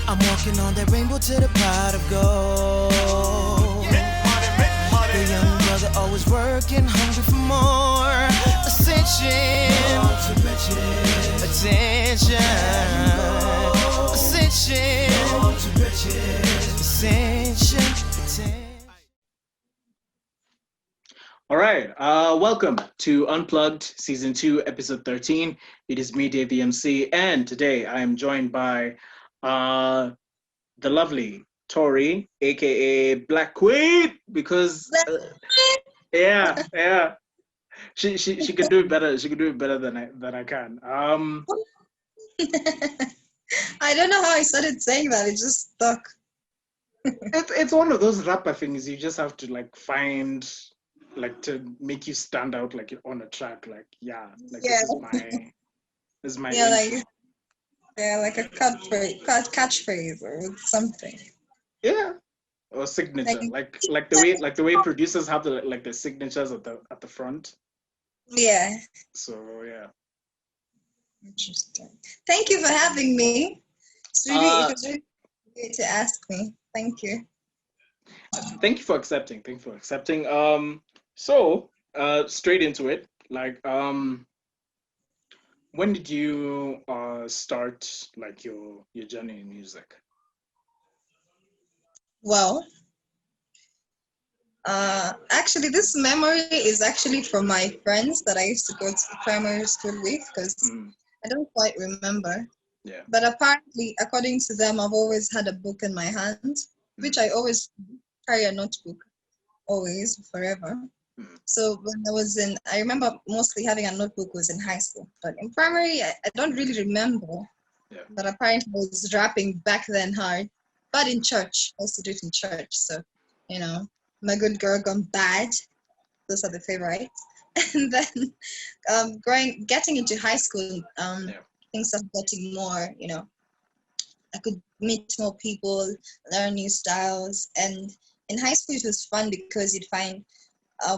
I'm walking on that rainbow to the pot of gold. The young brother always working, hungry for more ascension, attention, ascension, ascension. All right. Welcome to Unplugged, Season 2, Episode 13. It is me, Dave the MC, and today I am joined by the lovely Tori, aka Black Queen, because yeah, she could do it better. She could do it better than I can. I don't know how I started saying that. It just stuck. It's one of those rapper things you just have to like find, like, to make you stand out, like on a track. Like, yeah, like Yeah. this is my Yeah, intro. like a catchphrase or something. Yeah, or signature, Like, like the way producers have the signatures at the front. yeah. So yeah. Interesting. Thank you for having me. It was really great to ask me. Thank you. Thank you for accepting. Thank you for accepting. So straight into it. Like, when did you start like your journey in music? Well, actually, this memory is actually from my friends that I used to go to primary school with because I don't quite remember. Yeah. But apparently, according to them, I've always had a book in my hand, which I always carry a notebook, always, forever. So when I remember mostly having a notebook was in high school, but in primary, I don't really remember. Yeah. But apparently, I was rapping back then hard, but in church. I used to do it in church. So, my good girl gone bad. Those are the favorites. And then getting into high school, things started getting more, I could meet more people, learn new styles. And in high school, it was fun because you'd find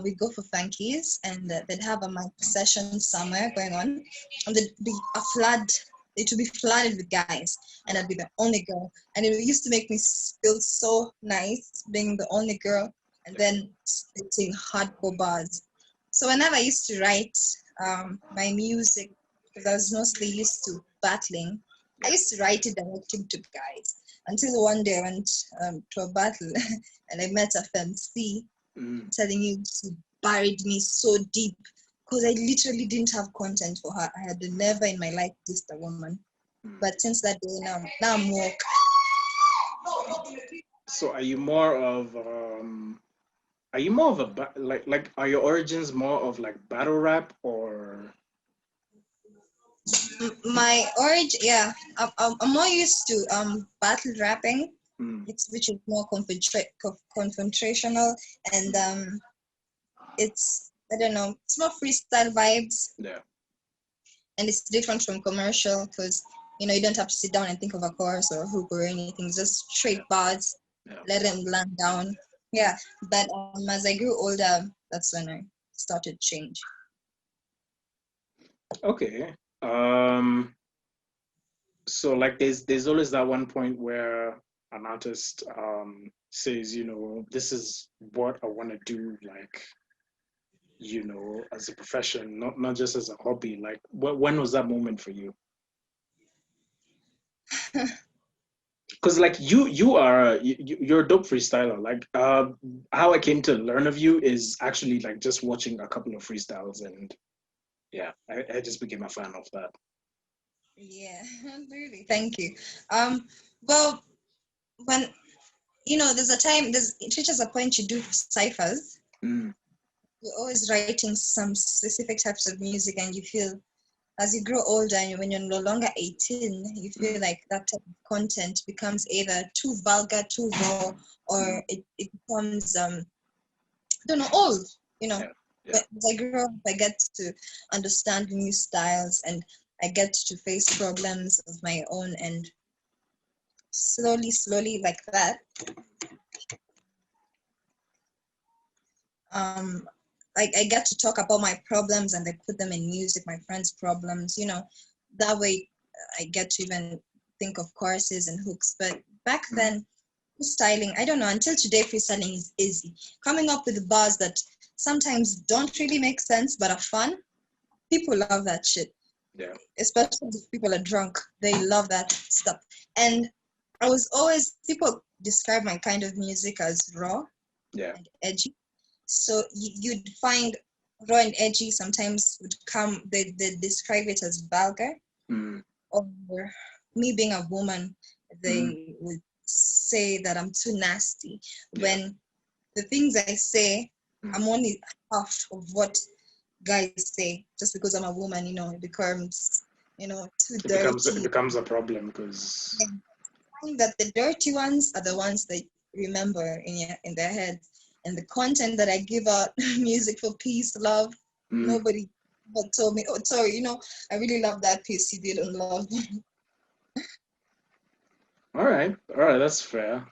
we'd go for funkies and they'd have a mic session somewhere going on. And there'd be a flood. It would be flooded with guys, and I'd be the only girl. And it used to make me feel so nice being the only girl and then spitting hardcore bars. So whenever I used to write my music, because I was mostly used to battling, I used to write it directing to guys. Until one day I went to a battle and I met a FMC telling you she buried me so deep because I literally didn't have content for her. I had never in my life dissed a woman. But since that day now I'm woke. So are you more of like are your origins more of like battle rap or? My origin, yeah, I'm more used to battle rapping. Which is more confrontational and it's, I don't know, it's more freestyle vibes. Yeah. And it's different from commercial because you don't have to sit down and think of a chorus or a hook or anything. Just straight bars, let them land down. Yeah, but as I grew older, that's when I started change. Okay. So like there's always that one point where an artist says, this is what I want to do, like, as a profession, not just as a hobby. Like, when was that moment for you? Because like you're a dope freestyler. Like, how I came to learn of you is actually like just watching a couple of freestyles, and yeah, I just became a fan of that. Yeah, really. Thank you. Well, when there's it reaches a point you do ciphers. You're always writing some specific types of music, and you feel as you grow older and when you're no longer 18, you feel like that type of content becomes either too vulgar, too raw, or it becomes I don't know, old. Yeah. But as I grow up, I get to understand new styles and I get to face problems of my own, and slowly like that. Like I get to talk about my problems and I put them in music, my friends' problems, that way I get to even think of choruses and hooks. But back then, freestyling, I don't know, until today, freestyling is easy. Coming up with bars that sometimes don't really make sense but are fun. People love that shit. Yeah. Especially if people are drunk. They love that stuff. And people describe my kind of music as raw and edgy. So you'd find raw and edgy sometimes would come, they describe it as vulgar. Or me being a woman, they would say that I'm too nasty. When the things I say, I'm only half of what guys say. Just because I'm a woman, it becomes, too dirty. It becomes a problem because I find that the dirty ones are the ones they remember in their heads. And the content that I give out, music for peace, love, nobody but told me, oh, Tori, I really love that piece you did on love. All right, that's fair.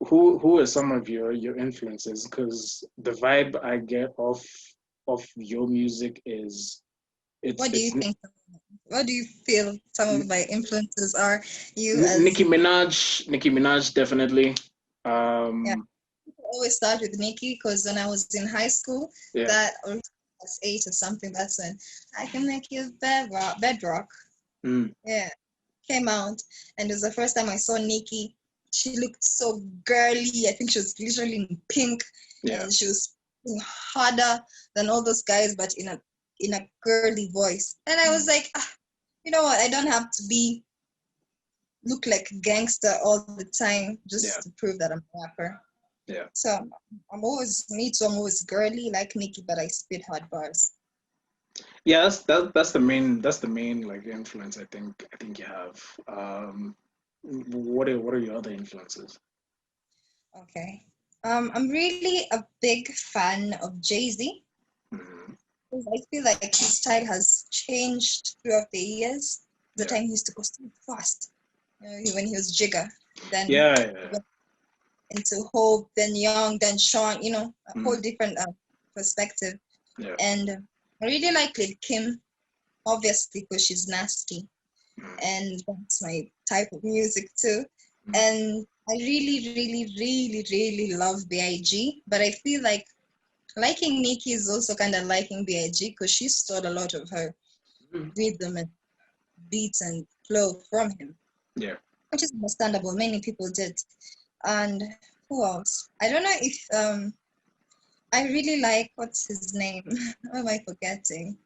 Who are some of your influences? Because the vibe I get off your music is What do you think? What do you feel some of my influences are? Nicki Minaj, definitely. Yeah, I always start with Nicki because when I was in high school, that or class 8 or something, that's when I Can Make You Bedrock. Yeah, came out, and it was the first time I saw Nicki. She looked so girly. I think she was literally in pink, and she was harder than all those guys, but in a girly voice. And I was like, you know what? I don't have to look like a gangster all the time just to prove that I'm a rapper. Yeah. So I'm always girly like Nicki, but I spit hard bars. Yeah, that's the main like influence I think you have. What are your other influences? Okay. I'm really a big fan of Jay-Z. I feel like his style has changed throughout the years. The time he used to go so fast, when he was Jigga, then into Hope, then Young, then Sean, a whole different perspective. Yeah. And I really like Lil Kim, obviously, because she's nasty. And that's my type of music too. And I really, really, really, really love B.I.G. But I feel like liking Nicki is also kind of liking B.I.G. because she stole a lot of her rhythm and beats and flow from him. Yeah. Which is understandable. Many people did. And who else? I don't know if I really like, what's his name? Who am I forgetting?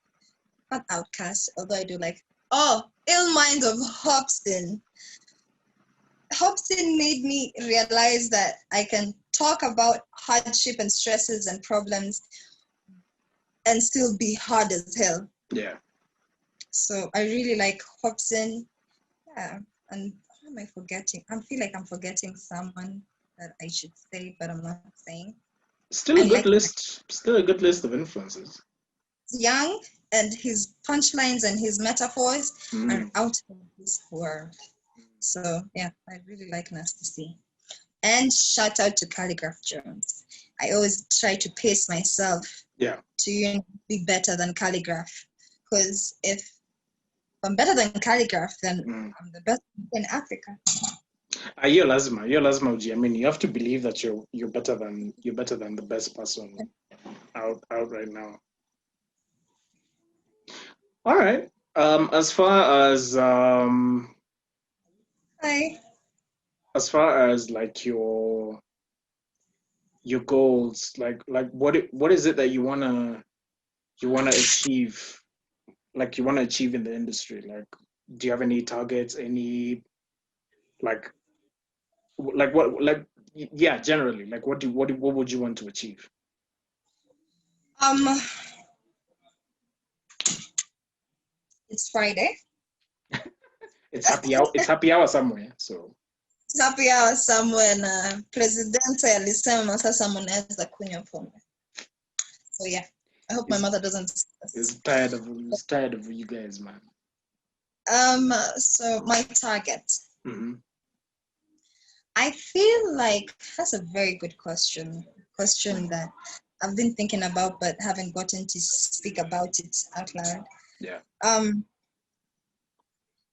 Not Outcast, although I do like. Oh, Ill Minds of Hobson. Hobson made me realize that I can talk about hardship and stresses and problems and still be hard as hell. Yeah. So I really like Hobson. Yeah. And who am I forgetting? I feel like I'm forgetting someone that I should say, but I'm not saying. Still a good list. Still a good list of influences. Young, and his punchlines and his metaphors are out of this world. So yeah, I really like Nasty C. And shout out to Calligraph Jones. I always try to pace myself to be better than Calligraph. Because if I'm better than Calligraph, then I'm the best in Africa. You're lazima uji. I mean, you have to believe that you're better than the best person out right now. All right. As far as as far as like your goals, like what is it that you wanna achieve? Like you wanna achieve in the industry? Like, do you have any targets? Any like generally, like what would you want to achieve? It's Friday. It's happy hour somewhere, so it's happy hour somewhere na presidente alisema sasa mnaweza kunywa pombe. So yeah, I hope my mother doesn't. It's tired of you guys, man. So my target. I feel like that's a very good question that I've been thinking about but haven't gotten to speak about it out loud. Yeah.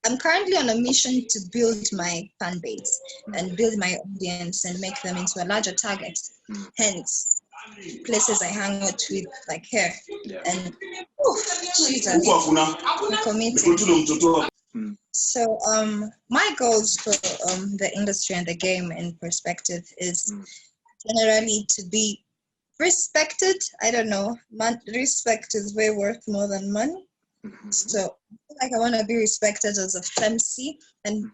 I'm currently on a mission to build my fan base and build my audience and make them into a larger target. Hence, places I hang out with, like here. Yeah. And Jesus, I'm committed. So my goals for the industry and the game in perspective is generally to be respected. I don't know. Respect is way worth more than money. So I feel like I want to be respected as a femc and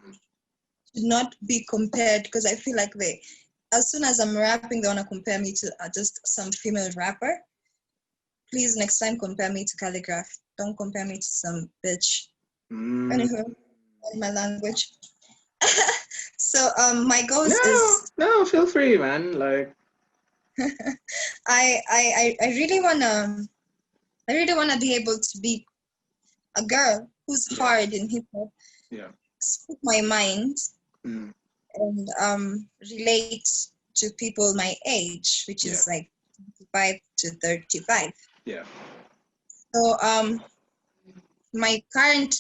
not be compared, because I feel like as soon as I'm rapping, they want to compare me to just some female rapper. Please, next time, compare me to Calligraph. Don't compare me to some bitch. Anyway, my language. So my goals is no, feel free, man. Like I really wanna be able to be a girl who's hard in hip hop. Yeah. Speak my mind and relate to people my age, which is like 25 to 35. Yeah. So my current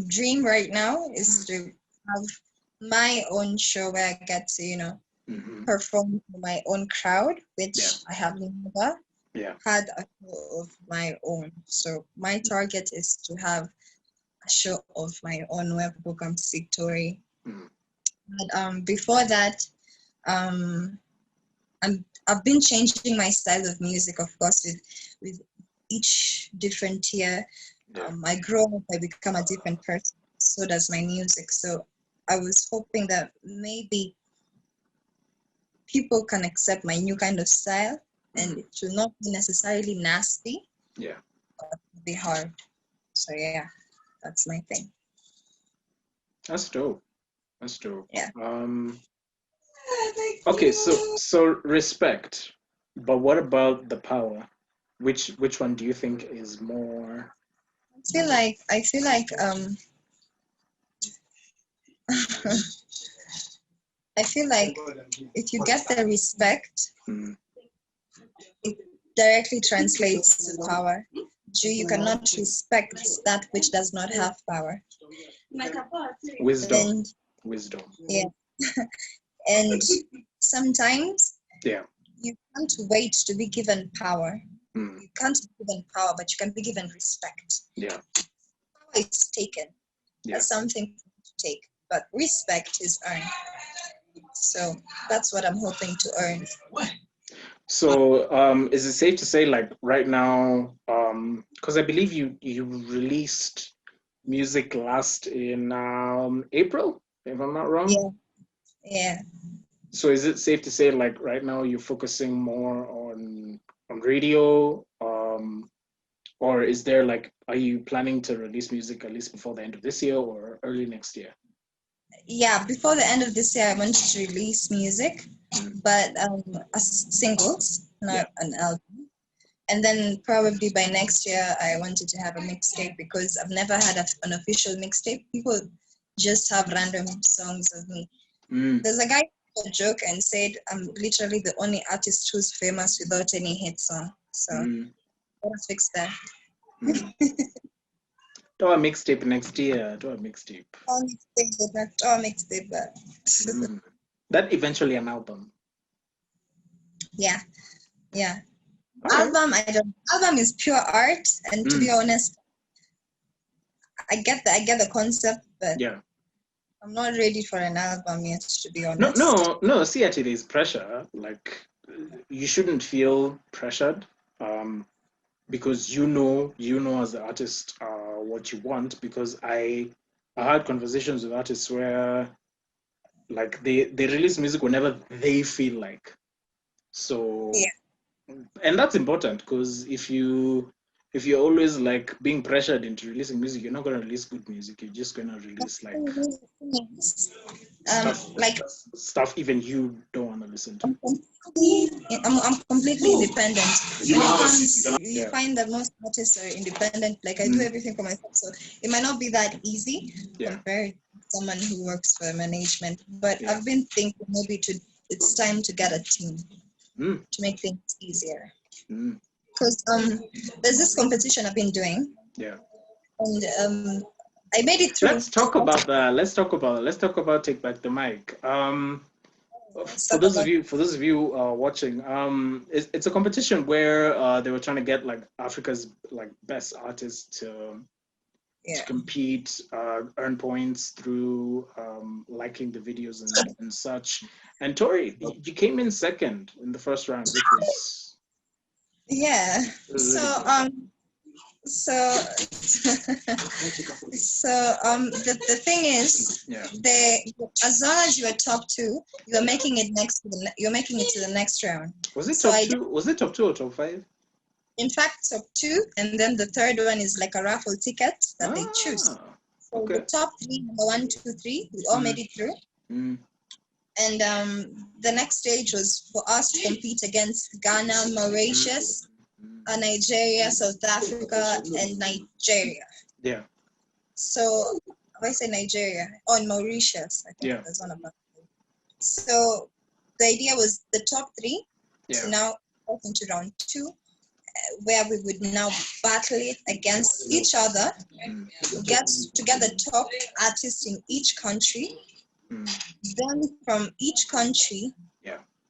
dream right now is to have my own show where I get to, perform for my own crowd, which I have never had a show of my own. So my target is to have a show of my own where people come to see Tori. But before that, I've been changing my style of music, of course, with each different year. I grow up, I become a different person. So does my music. So I was hoping that maybe people can accept my new kind of style, and it will not be necessarily nasty. Yeah. But it'll be hard. So yeah, that's my thing. That's dope. That's dope. Yeah. Okay, so respect, but what about the power? Which one do you think is more? I feel like I feel like if you get the respect, it directly translates to power. You cannot respect that which does not have power. Wisdom. Yeah. And sometimes you can't wait to be given power. You can't be given power, but you can be given respect. Yeah. Power is taken. That's something to take. But respect is earned. So that's what I'm hoping to earn. So is it safe to say, like, right now, because I believe you released music last in April, if I'm not wrong? Yeah. So is it safe to say, like, right now you're focusing more on radio, or is there, like, are you planning to release music at least before the end of this year or early next year? Yeah, before the end of this year, I wanted to release music, but as singles, not an album. And then probably by next year, I wanted to have a mixtape, because I've never had an official mixtape. People just have random songs of me. There's a guy who made a joke and said, I'm literally the only artist who's famous without any hit song. So gotta fix that. Do a mixtape next year. Do a mixtape. That eventually an album. Yeah. Album, album is pure art, and to be honest, I get the concept, but I'm not ready for an album yet, to be honest. No. See, actually, there's pressure. Like, you shouldn't feel pressured, because you know as the artist what you want. Because I had conversations with artists where, like, they release music whenever they feel like. So, and that's important, because if you're always, like, being pressured into releasing music, you're not going to release good music. You're just going to release, like, stuff even you don't want to listen to. I'm completely independent. You find that most artists are independent. Like, I do everything for myself, so it might not be that easy compared to someone who works for management. But I've been thinking maybe it's time to get a team to make things easier. Because there's this competition I've been doing, and I made it through. Let's talk about that. Let's talk about Take Back the Mic. For those of you watching, it's a competition where they were trying to get like Africa's like best artists to compete, earn points through liking the videos and such. And Tori, you came in second in the first round, which was so really the thing is, as long as you are top 2, you're making it to the next round. Was it top 2? Was it top 2 or top 5? In fact, top 2, and then the third one is like a raffle ticket that they choose. So the top 3, number 1, 2, 3, we all made it through. And the next stage was for us to compete against Ghana, Mauritius, Nigeria, South Africa, and Nigeria. Yeah. So if I say Nigeria, in Mauritius, I think there's one of them. So the idea was the top 3 to now go into round 2, where we would now battle it against each other, get the top artists in each country. Then from each country,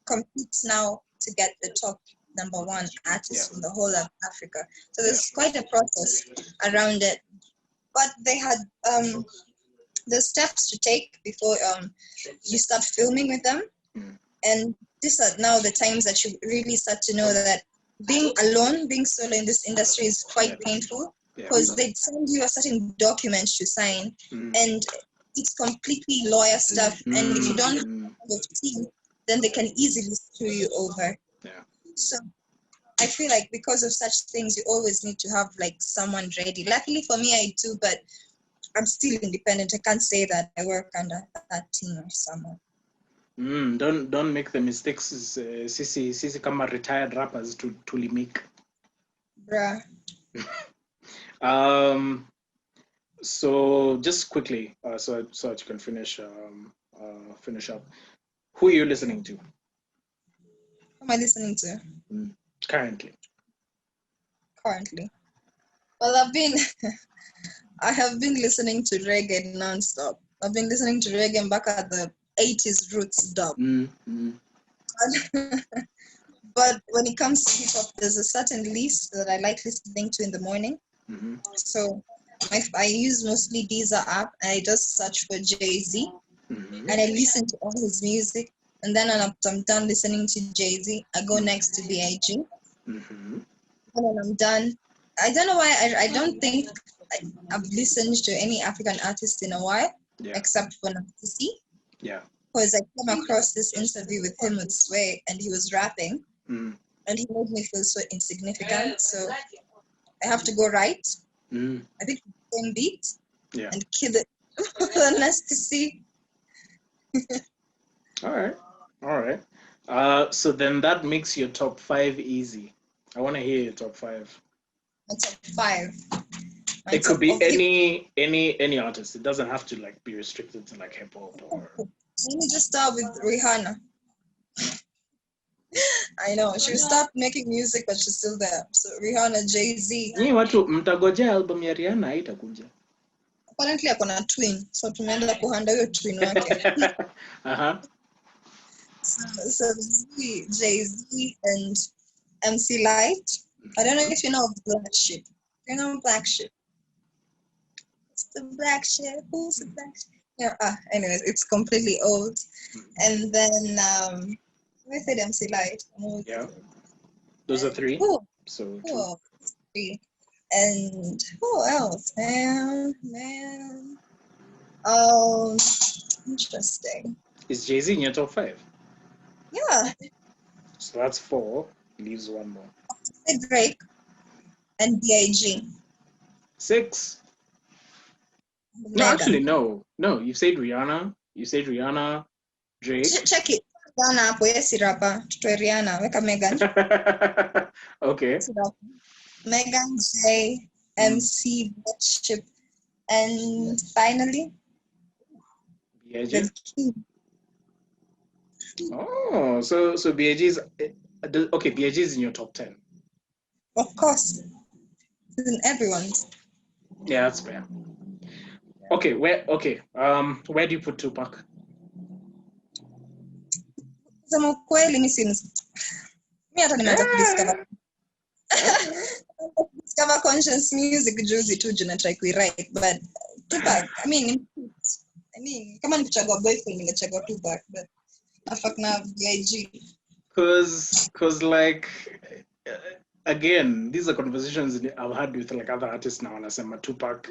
competes now to get the top number 1 artist from the whole of Africa. So there's quite a process around it. But they had the steps to take before you start filming with them. And these are now the times that you really start to know that being alone, being solo in this industry is quite painful, because they send you a certain document to sign, and it's completely lawyer stuff. And if you don't have a team, then they can easily screw you over. So I feel like because of such things, you always need to have like someone ready. Luckily for me, I do, but I'm still independent. I can't say that I work under that team or someone. Don't make the mistakes sisi kama retired rappers to limik. Bruh. So just quickly, so that you can finish up. Who are you listening to? Who am I listening to? Currently. Well, I have been listening to reggae nonstop. I've been listening to reggae back at the 80s roots dub. But when it comes to hip hop, there's a certain list that I like listening to in the morning. So I use mostly Deezer app, and I just search for Jay-Z, and I listen to all his music. And then when I'm done listening to Jay-Z, I go next to B.I.G. And when I'm done, I don't know why, I don't think I've listened to any African artist in a while, except for Nafisi. Because I came across this interview with him with Sway, and he was rapping, and he made me feel so insignificant. So I have to go right. I think the same beat and kill it. Nafisi. All right. So then that makes your top 5 easy. I want to hear your top 5. My top 5. It could be any artist. It doesn't have to like be restricted to like hip hop or. Let me just start with Rihanna. I know she stopped making music, but she's still there. So Rihanna, Jay-Z. Ni watu mtagojea album ya Rihanna haitakuja. Apparently akona twin, so tumeenda kuhanda hiyo twin wake. So Jay-Z and MC Light. I don't know if you know Black Sheep. You know Black Sheep? It's the Black Sheep. Who's the Black Sheep? Anyways, it's completely old. And then I said MC Light. Those are 3. So 3. And who else? Man. Interesting. Is Jay-Z in your top 5? Yeah. So that's 4. Leaves 1 more. Drake and B.I.G. 6. No, actually, no. You said Rihanna. Drake. Check it. Rihanna hapo, yes, rapper. Tutoe Rihanna. Weka Megan. Okay. Megan, Jay, MC, Chip, and finally, B.I.G. Oh, so B.I.G. is okay. B.I.G. is in your top 10. Of course, it's in everyone's. Yeah, that's fair. Okay, where do you put Tupac? Kusema ukweli mimi hata nimeanza kudiscover discover conscious music juzi tu na try kuwrite, but Tupac, I mean kama nikichagua boyfriend ningechagua Tupac, but fuck na VIG. Cause like again, these are conversations I've had with like other artists now, and I say Tupac,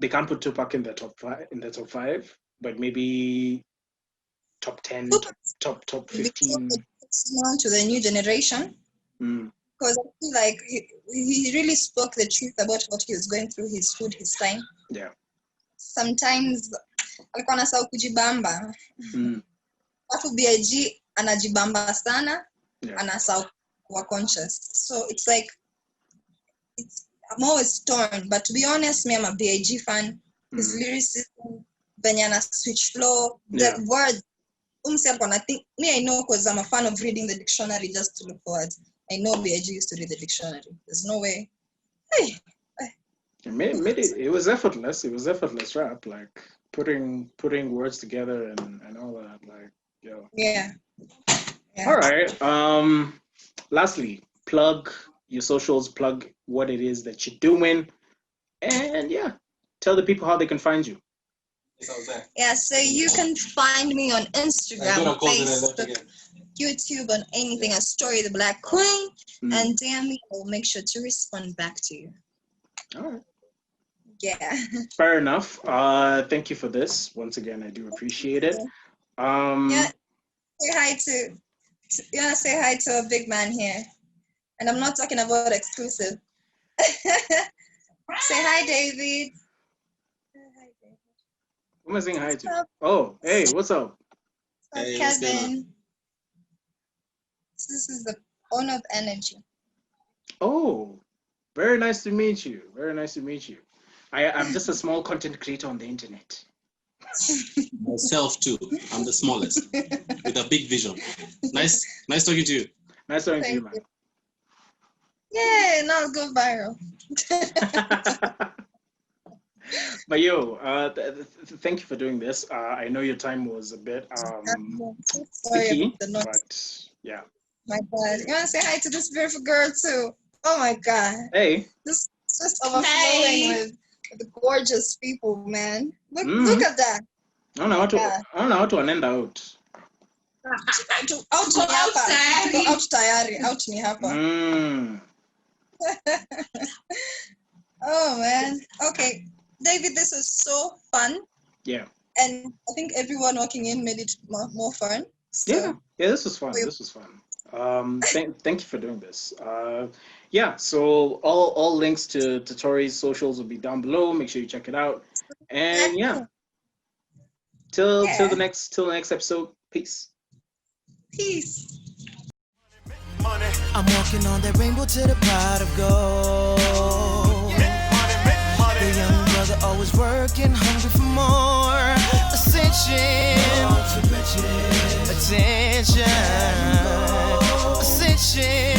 they can't put Tupac in the top five, but maybe top 10, top 15. To the new generation. Because I feel like he really spoke the truth about what he was going through, his food, his time. Yeah. Sometimes alikuwa anasahau kujibamba. Alafu BIG anajibamba sana, anasahau kuwa conscious. So it's like I'm always torn, but to be honest, me I'm a BIG fan. His lyricism, venye ana switch flow, the words. I know because I'm a fan of reading the dictionary just to look for words. I know BIG used to read the dictionary. There's no way. It was effortless. It was effortless rap, like putting words together and all that. Like, Yeah. All right. Lastly, plug your socials, plug what it is that you're doing, and tell the people how they can find you. Yeah, so you can find me on Instagram, Facebook, YouTube, on anything as Tori the Black Queen, and DM me. I'll make sure to respond back to you. All right. Yeah. Fair enough. Thank you for this. Once again, I do appreciate it. Say hi to a big man here, and I'm not talking about exclusive. Say hi, David. Who am I saying hi to? Oh, hey, what's up? Hey, Kevin. This is the owner of Energy. Oh, very nice to meet you. Very nice to meet you. I'm just a small content creator on the internet. Myself too. I'm the smallest with a big vision. Nice talking to you. Nice talking to you, man. Yeah, now I'll go viral. But thank you for doing this. I know your time was a bit sticky, but yeah. My God, you want to say hi to this beautiful girl too? Oh my God. Hey. This is just overflowing with the gorgeous people, man. Look at that. I don't know how to wanaenda out. Out ni hapa. Oh man. Okay. David, this is so fun. Yeah. And I think everyone walking in made it more fun. So. Yeah, this was fun. This was fun. Thank you for doing this. So all links to Tori's socials will be down below. Make sure you check it out. And till the next episode. Peace. Peace. I'm walking on that rainbow to the pot of gold. The young brother always working, hungry for more ascension, attention, ascension.